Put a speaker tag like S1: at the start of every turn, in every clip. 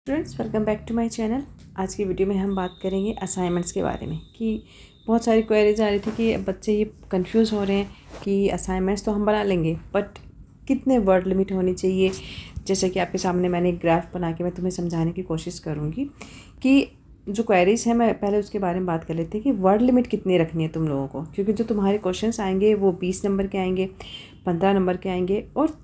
S1: Friends, welcome back to my channel. आज की video में हम बात करेंगे असाइनमेंट्स के बारे में कि बहुत सारी क्वेरीज आ रही थी कि बच्चे ये कंफ्यूज हो रहे हैं कि असाइनमेंट्स तो हम बना लेंगे बट कितने वर्ड लिमिट होनी चाहिए। जैसे कि आपके सामने मैंने एक ग्राफ बना के मैं तुम्हें समझाने की कोशिश करूँगी कि जो क्वेरीज हैं मैं पहले उसके बारे में बात कर लेती हूँ कि वर्ड लिमिट कितनी रखनी है तुम लोगों को, क्योंकि जो तुम्हारे क्वेश्चंस आएंगे वो 20 नंबर के आएंगे, 15 नंबर के आएंगे और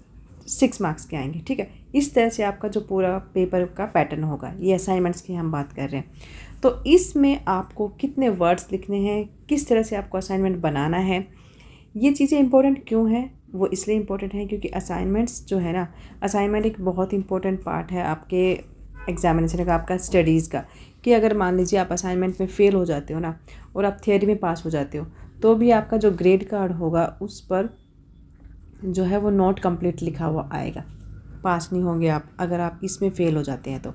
S1: 6 मार्क्स के आएंगे। ठीक है, इस तरह से आपका जो पूरा पेपर का पैटर्न होगा, ये असाइनमेंट्स की हम बात कर रहे हैं। तो इसमें आपको कितने वर्ड्स लिखने हैं, किस तरह से आपको असाइनमेंट बनाना है, ये चीज़ें इंपॉर्टेंट क्यों हैं, वो इसलिए इम्पोर्टेंट है क्योंकि असाइनमेंट्स जो है ना, असाइनमेंट एक बहुत इंपॉर्टेंट पार्ट है आपके एग्जामिनेशन का, आपका स्टडीज़ का। कि अगर मान लीजिए आप असाइनमेंट में फ़ेल हो जाते हो ना और आप थियोरी में पास हो जाते हो, तो भी आपका जो ग्रेड कार्ड होगा उस पर जो है वो नॉट कंप्लीट लिखा हुआ आएगा, पास नहीं होंगे आप अगर आप इसमें फ़ेल हो जाते हैं तो।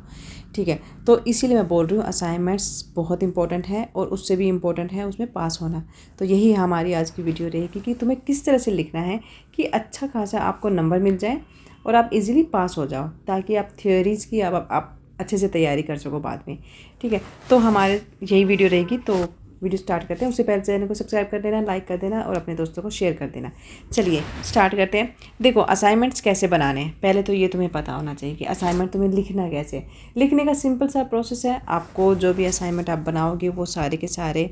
S1: ठीक है, तो इसीलिए मैं बोल रही हूँ असाइनमेंट्स बहुत इंपॉर्टेंट है और उससे भी इम्पोर्टेंट है उसमें पास होना। तो यही हमारी आज की वीडियो रहेगी कि तुम्हें किस तरह से लिखना है कि अच्छा खासा आपको नंबर मिल जाए और आप इजीली पास हो जाओ, ताकि आप थ्योरीज़ की आप अच्छे से तैयारी कर सको बाद में। ठीक है, तो हमारे यही वीडियो रहेगी। तो वीडियो स्टार्ट करते हैं। उससे पहले चैनल को सब्सक्राइब कर देना, लाइक कर देना और अपने दोस्तों को शेयर कर देना। चलिए स्टार्ट करते हैं। देखो, असाइनमेंट्स कैसे बनाने हैं, पहले तो ये तुम्हें पता होना चाहिए कि असाइनमेंट तुम्हें लिखना कैसे है। लिखने का सिंपल सा प्रोसेस है। आपको जो भी असाइनमेंट आप बनाओगे वो सारे के सारे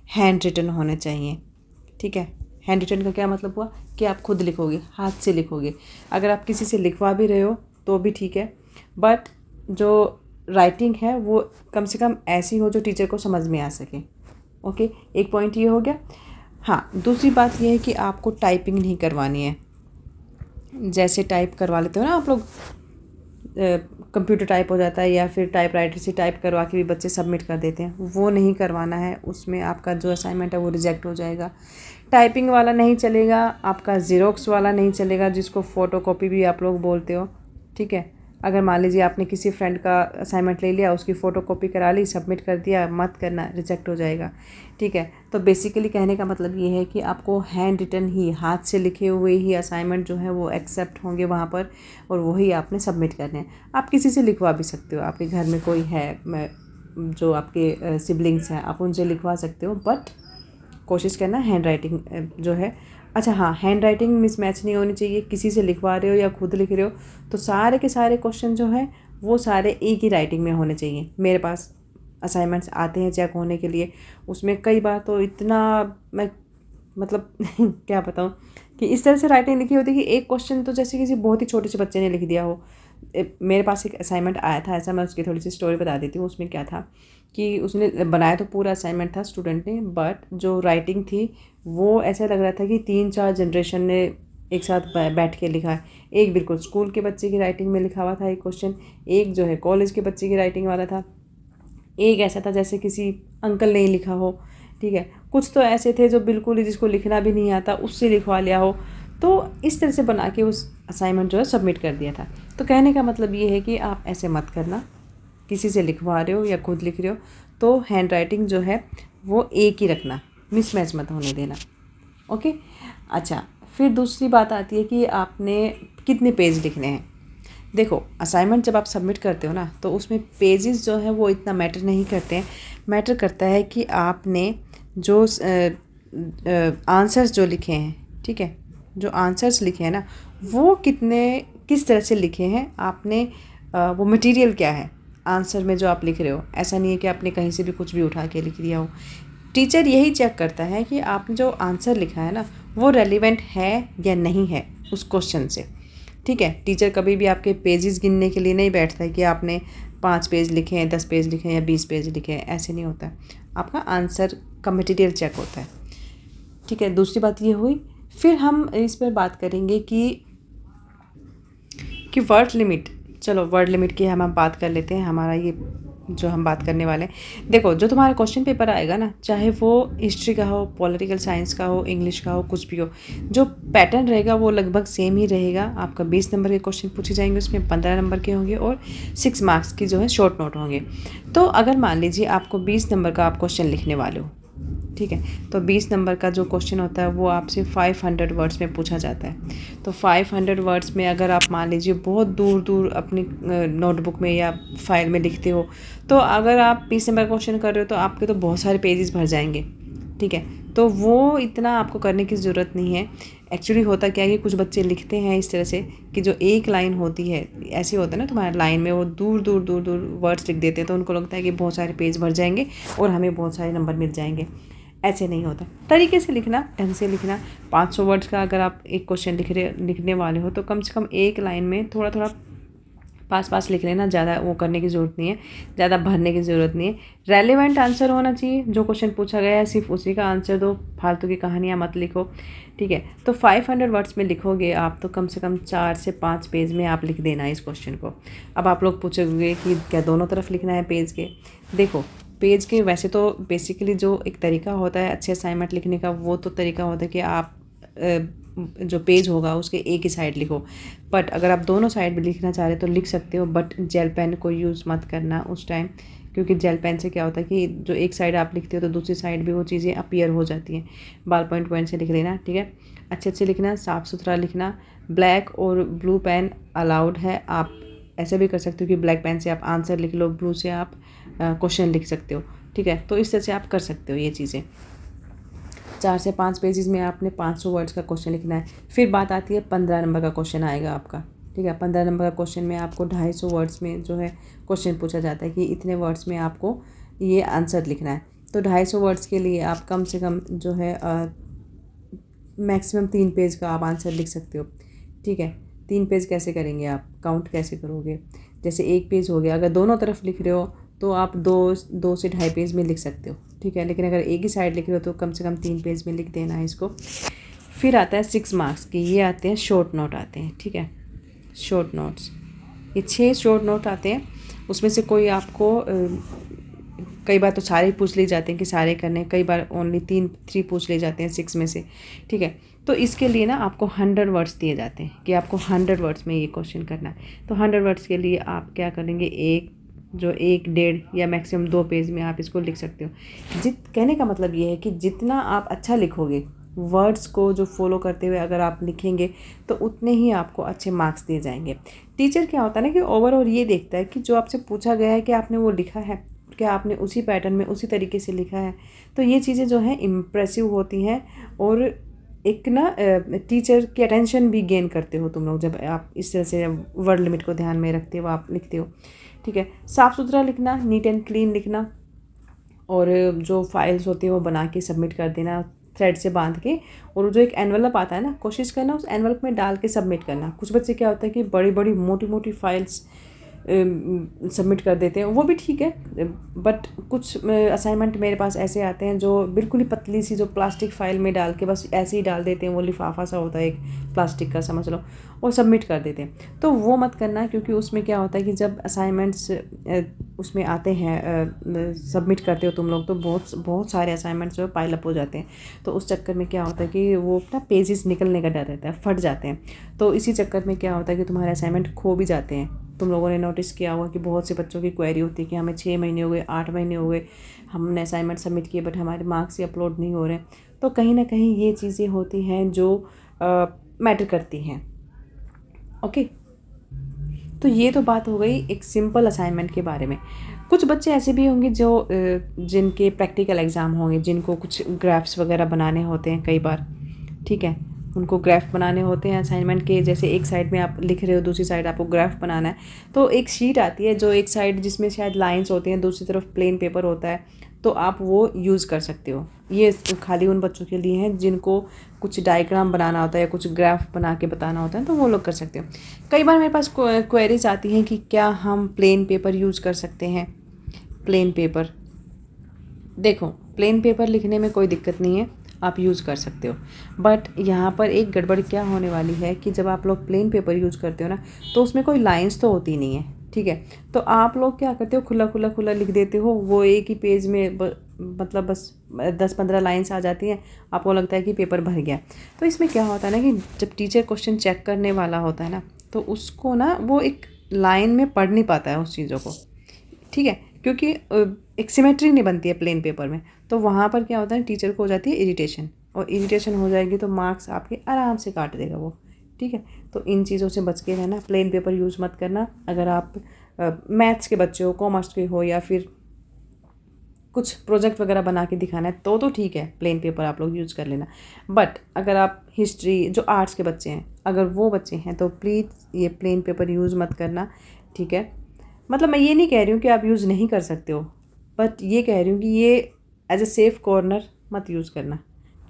S1: हैंड रिटन होने चाहिए। ठीक है, हैंड रिटन का क्या मतलब हुआ कि आप खुद लिखोगे, हाथ से लिखोगे। अगर आप किसी से लिखवा भी रहे हो तो भी ठीक है, बट जो राइटिंग है वो कम से कम ऐसी हो जो टीचर को समझ में आ सके। ओके, एक पॉइंट ये हो गया। हाँ, दूसरी बात ये है कि आपको टाइपिंग नहीं करवानी है। जैसे टाइप करवा लेते हो ना आप लोग, कंप्यूटर टाइप हो जाता है या फिर टाइपराइटर से टाइप करवा के भी बच्चे सबमिट कर देते हैं, वो नहीं करवाना है। उसमें आपका जो असाइनमेंट है वो रिजेक्ट हो जाएगा। टाइपिंग वाला नहीं चलेगा, आपका ज़ेरोक्स वाला नहीं चलेगा, जिसको फ़ोटोकॉपी भी आप लोग बोलते हो। ठीक है, अगर मान लीजिए आपने किसी फ्रेंड का असाइनमेंट ले लिया, उसकी फ़ोटोकॉपी करा ली, सबमिट कर दिया, मत करना, रिजेक्ट हो जाएगा। ठीक है, तो बेसिकली कहने का मतलब ये है कि आपको हैंड रिटन ही, हाथ से लिखे हुए ही असाइनमेंट जो है वो एक्सेप्ट होंगे वहाँ पर, और वही आपने सबमिट करने हैं। आप किसी से लिखवा भी सकते हो, आपके घर में कोई है जो आपके सिबलिंग्स हैं, आप उनसे लिखवा सकते हो, बट कोशिश करना हैंड राइटिंग जो है। अच्छा हाँ, हैंड राइटिंग मिसमैच नहीं होनी चाहिए। किसी से लिखवा रहे हो या खुद लिख रहे हो तो सारे के सारे क्वेश्चन जो है वो सारे एक ही राइटिंग में होने चाहिए। मेरे पास असाइनमेंट्स आते हैं चेक होने के लिए, उसमें कई बार तो इतना मैं मतलब क्या बताऊँ कि इस तरह से राइटिंग लिखी होती है कि एक क्वेश्चन तो जैसे किसी बहुत ही छोटे से बच्चे ने लिख दिया हो। मेरे पास एक असाइनमेंट आया था ऐसा, मैं उसकी थोड़ी सी स्टोरी बता देती हूँ। उसमें क्या था कि उसने बनाया तो पूरा असाइनमेंट था स्टूडेंट ने, बट जो राइटिंग थी वो ऐसा लग रहा था कि 3-4 जनरेशन ने एक साथ बैठ के लिखा है। एक बिल्कुल स्कूल के बच्चे की राइटिंग में लिखा हुआ था एक क्वेश्चन, एक जो है कॉलेज के बच्चे की राइटिंग वाला था, एक ऐसा था जैसे किसी अंकल ने ही लिखा हो। ठीक है, कुछ तो ऐसे थे जो बिल्कुल ही जिसको लिखना भी नहीं आता उससे लिखवा लिया हो। तो इस तरह से बना के उस असाइनमेंट जो है सबमिट कर दिया था। तो कहने का मतलब ये है कि आप ऐसे मत करना, किसी से लिखवा रहे हो या खुद लिख रहे हो तो हैंड राइटिंग जो है वो एक ही रखना, मिसमैच मत होने देना। ओके, अच्छा, फिर दूसरी बात आती है कि आपने कितने पेज लिखने हैं। देखो, असाइनमेंट जब आप सबमिट करते हो ना तो उसमें पेजेस जो है वो इतना मैटर नहीं करते हैं। मैटर करता है कि आपने जो आंसर्स जो लिखे हैं, ठीक है, जो आंसर्स लिखे हैं ना वो किस तरह से लिखे हैं आपने, वो मटेरियल क्या है आंसर में जो आप लिख रहे हो। ऐसा नहीं है कि आपने कहीं से भी कुछ भी उठा के लिख दिया हो। टीचर यही चेक करता है कि आपने जो आंसर लिखा है ना वो रेलिवेंट है या नहीं है उस क्वेश्चन से। ठीक है, टीचर कभी भी आपके पेजेस गिनने के लिए नहीं बैठता है कि आपने 5 पेज लिखे हैं, 10 पेज लिखे हैं या 20 पेज लिखे हैं, ऐसे नहीं होता। आपका आंसर का मटेरियल चेक होता है। ठीक है, दूसरी बात ये हुई। फिर हम इस पर बात करेंगे कि वर्ड लिमिट। चलो, वर्ड लिमिट की हम बात कर लेते हैं। हमारा ये जो हम बात करने वाले हैं, देखो, जो तुम्हारा क्वेश्चन पेपर आएगा ना, चाहे वो हिस्ट्री का हो, पॉलिटिकल साइंस का हो, इंग्लिश का हो, कुछ भी हो, जो पैटर्न रहेगा वो लगभग सेम ही रहेगा। आपका 20 नंबर के क्वेश्चन पूछे जाएंगे, उसमें 15 नंबर के होंगे और 6 मार्क्स की जो है शॉर्ट नोट होंगे। तो अगर मान लीजिए आपको 20 नंबर का आप क्वेश्चन लिखने वाले हो, ठीक है। तो 20 नंबर का जो क्वेश्चन होता है वो आपसे 500 वर्ड्स में पूछा जाता है। तो 500 वर्ड्स में अगर आप मान लीजिए बहुत दूर दूर अपनी नोटबुक में या फाइल में लिखते हो, तो अगर आप 20 नंबर क्वेश्चन कर रहे हो तो आपके तो बहुत सारे पेजेस भर जाएंगे, ठीक है। तो वो इतना आपको करने की ज़रूरत नहीं है। एक्चुअली होता क्या है कि कुछ बच्चे लिखते हैं इस तरह से कि जो एक लाइन होती है, ऐसे होता है ना तुम्हारा लाइन में, वो दूर दूर दूर दूर वर्ड्स लिख देते हैं, तो उनको लगता है कि बहुत सारे पेज भर जाएंगे और हमें बहुत सारे नंबर मिल जाएंगे। ऐसे नहीं होता। तरीके से लिखना, ढंग से लिखना। 500 वर्ड्स का अगर आप एक क्वेश्चन लिखने वाले हो तो कम से कम एक लाइन में थोड़ा थोड़ा पास लिख लेना, ज़्यादा वो करने की ज़रूरत नहीं है, ज़्यादा भरने की ज़रूरत नहीं है। रेलेवेंट आंसर होना चाहिए, जो क्वेश्चन पूछा गया है सिर्फ उसी का आंसर दो, फालतू की कहानियाँ मत लिखो, ठीक है। तो 500 वर्ड्स में लिखोगे आप तो कम से कम 4 से 5 पेज में आप लिख देना इस क्वेश्चन को। अब आप लोग पूछोगे कि क्या दोनों तरफ लिखना है पेज के? देखो, पेज के वैसे तो बेसिकली जो एक तरीका होता है अच्छे असाइनमेंट लिखने का, वो तो तरीका होता है कि आप जो पेज होगा उसके एक ही साइड लिखो। बट अगर आप दोनों साइड भी लिखना चाह रहे तो लिख सकते हो, बट जेल पेन को यूज़ मत करना उस टाइम, क्योंकि जेल पेन से क्या होता है कि जो एक साइड आप लिखते हो तो दूसरी साइड भी वो चीज़ें अपीयर हो जाती हैं। बॉल पॉइंट से लिख लेना, ठीक है। अच्छे से लिखना, साफ़ सुथरा लिखना। ब्लैक और ब्लू पेन अलाउड है। आप ऐसे भी कर सकते हो कि ब्लैक पेन से आप आंसर लिख लो, ब्लू से आप क्वेश्चन लिख सकते हो, ठीक है। तो इस तरह से आप कर सकते हो ये चीज़ें। 4 से 5 पेजेस में आपने 500 वर्ड्स का क्वेश्चन लिखना है। फिर बात आती है 15 नंबर का क्वेश्चन आएगा आपका, ठीक है। 15 नंबर का क्वेश्चन में आपको 250 वर्ड्स में जो है क्वेश्चन पूछा जाता है कि इतने वर्ड्स में आपको ये आंसर लिखना है। तो 250 वर्ड्स के लिए आप कम से कम जो है मैक्सिमम 3 पेज का आप आंसर लिख सकते हो, ठीक है। 3 पेज कैसे करेंगे आप, काउंट कैसे करोगे? जैसे एक पेज हो गया, अगर दोनों तरफ लिख रहे हो तो आप 2 से 2.5 पेज में लिख सकते हो, ठीक है। लेकिन अगर एक ही साइड लिख रहे हो तो कम से कम 3 पेज में लिख देना है इसको। फिर आता है 6 मार्क्स की, ये आते हैं शॉर्ट नोट आते हैं, ठीक है। शॉर्ट नोट्स, ये 6 शॉर्ट नोट आते हैं। उसमें से कोई आपको कई बार तो सारे पूछ ले जाते हैं कि सारे करने, कई बार ओनली 3 पूछ ले जाते हैं 6 में से, ठीक है। तो इसके लिए ना आपको 100 वर्ड्स दिए जाते हैं कि आपको 100 वर्ड्स में ये क्वेश्चन करना है। तो 100 वर्ड्स के लिए आप क्या करेंगे, 1, 1.5 या मैक्सिमम 2 पेज में आप इसको लिख सकते हो। कहने का मतलब ये है कि जितना आप अच्छा लिखोगे, वर्ड्स को जो फॉलो करते हुए अगर आप लिखेंगे तो उतने ही आपको अच्छे मार्क्स दिए जाएंगे। टीचर क्या होता है ना कि ओवरऑल ये देखता है कि जो आपसे पूछा गया है कि आपने वो लिखा है, क्या आपने उसी पैटर्न में उसी तरीके से लिखा है। तो ये चीज़ें जो हैं इम्प्रेसिव होती हैं और एक ना टीचर की अटेंशन भी गेन करते हो तुम लोग जब आप इस तरह से वर्ड लिमिट को ध्यान में रखते हो आप लिखते हो, ठीक है। साफ़ सुथरा लिखना, नीट एंड क्लीन लिखना, और जो फाइल्स होती हैं वो बना के सबमिट कर देना थ्रेड से बांध के। और जो एक एनवलप आता है ना, कोशिश करना उस एनवलप में डाल के सबमिट करना। कुछ बच्चे क्या होता है कि बड़ी बड़ी मोटी मोटी फाइल्स सबमिट कर देते हैं, वो भी ठीक है, बट कुछ असाइनमेंट मेरे पास ऐसे आते हैं जो बिल्कुल ही पतली सी, जो प्लास्टिक फाइल में डाल के बस ऐसे ही डाल देते हैं, वो लिफाफा सा होता है एक प्लास्टिक का, समझ लो, और सबमिट कर देते हैं। तो वो मत करना, क्योंकि उसमें क्या होता है कि जब असाइनमेंट्स उसमें आते हैं, सबमिट करते हो तुम लोग, तो बहुत सारे असाइनमेंट्स जो पाइल अप हो जाते हैं। तो उस चक्कर में क्या होता है कि वो अपना पेजेस निकलने का डर रहता है, फट जाते हैं। तो इसी चक्कर में क्या होता है कि तुम्हारे असाइनमेंट खो भी जाते हैं। तुम लोगों ने नोटिस किया होगा कि बहुत से बच्चों की क्वेरी होती है कि हमें 6 महीने हो गए, 8 महीने हो गए, हमने असाइनमेंट सबमिट किए बट हमारे मार्क्स ही अपलोड नहीं हो रहे। तो कहीं ना कहीं ये चीज़ें होती हैं जो मैटर करती हैं, ओके। तो ये तो बात हो गई एक सिंपल असाइनमेंट के बारे में। कुछ बच्चे ऐसे भी होंगे जो जिनके प्रैक्टिकल एग्ज़ाम होंगे, जिनको कुछ ग्राफ्स वगैरह बनाने होते हैं कई बार, ठीक है। उनको ग्राफ बनाने होते हैं असाइनमेंट के, जैसे एक साइड में आप लिख रहे हो, दूसरी साइड आपको ग्राफ बनाना है। तो एक शीट आती है जो एक साइड जिसमें शायद लाइंस होती हैं, दूसरी तरफ प्लेन पेपर होता है, तो आप वो यूज़ कर सकते हो। ये खाली उन बच्चों के लिए हैं जिनको कुछ डायग्राम बनाना होता है या कुछ ग्राफ बना के बताना होता है, तो वो लोग कर सकते हो। कई बार मेरे पास क्वेरीज आती हैं कि क्या हम प्लेन पेपर यूज़ कर सकते हैं। प्लेन पेपर, देखो, प्लेन पेपर लिखने में कोई दिक्कत नहीं है, आप यूज़ कर सकते हो। बट यहाँ पर एक गड़बड़ क्या होने वाली है कि जब आप लोग प्लेन पेपर यूज़ करते हो ना, तो उसमें कोई लाइंस तो होती नहीं है, ठीक है। तो आप लोग क्या करते हो, खुला लिख देते हो, वो एक ही पेज में मतलब बस 10-15 लाइन्स आ जाती हैं, आपको लगता है कि पेपर भर गया। तो इसमें क्या होता है ना कि जब टीचर क्वेश्चन चेक करने वाला होता है ना, तो उसको ना वो एक लाइन में पढ़ नहीं पाता है उस चीज़ों को, ठीक है। क्योंकि एक सिमेट्री नहीं बनती है प्लेन पेपर में। तो वहाँ पर क्या होता है, टीचर को हो जाती है इरिटेशन, और इरिटेशन हो जाएगी तो मार्क्स आपके आराम से काट देगा वो। ठीक है, तो इन चीज़ों से बच के रहना, प्लेन पेपर यूज़ मत करना। अगर आप मैथ्स के बच्चे हो, कॉमर्स के हो, या फिर कुछ प्रोजेक्ट वगैरह बना के दिखाना है तो ठीक है, प्लेन पेपर आप लोग यूज़ कर लेना। बट अगर आप हिस्ट्री, जो आर्ट्स के बच्चे हैं, अगर वो बच्चे हैं तो प्लीज़ ये प्लेन पेपर यूज़ मत करना। ठीक है, मतलब मैं ये नहीं कह रही हूँ कि आप यूज़ नहीं कर सकते हो, बट ये कह रही हूँ कि ये एज ए सेफ़ कॉर्नर मत यूज़ करना।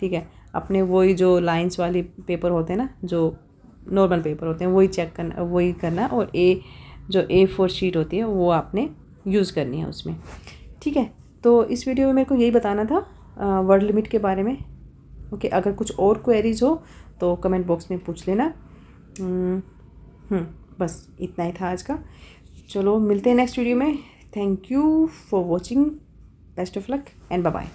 S1: ठीक है, अपने वही जो लाइंस वाले पेपर होते हैं ना, जो नॉर्मल पेपर होते हैं, वही चेक करना, वही करना, और जो A4 शीट होती है वो आपने यूज़ करनी है उसमें। ठीक है, तो इस वीडियो में मेरे को यही बताना था वर्ड लिमिट के बारे में। ओके, अगर कुछ और क्वेरीज़ हो तो कमेंट बॉक्स में पूछ लेना। बस इतना ही था आज का। चलो मिलते हैं नेक्स्ट वीडियो में। Thank you for watching, best of luck and bye bye.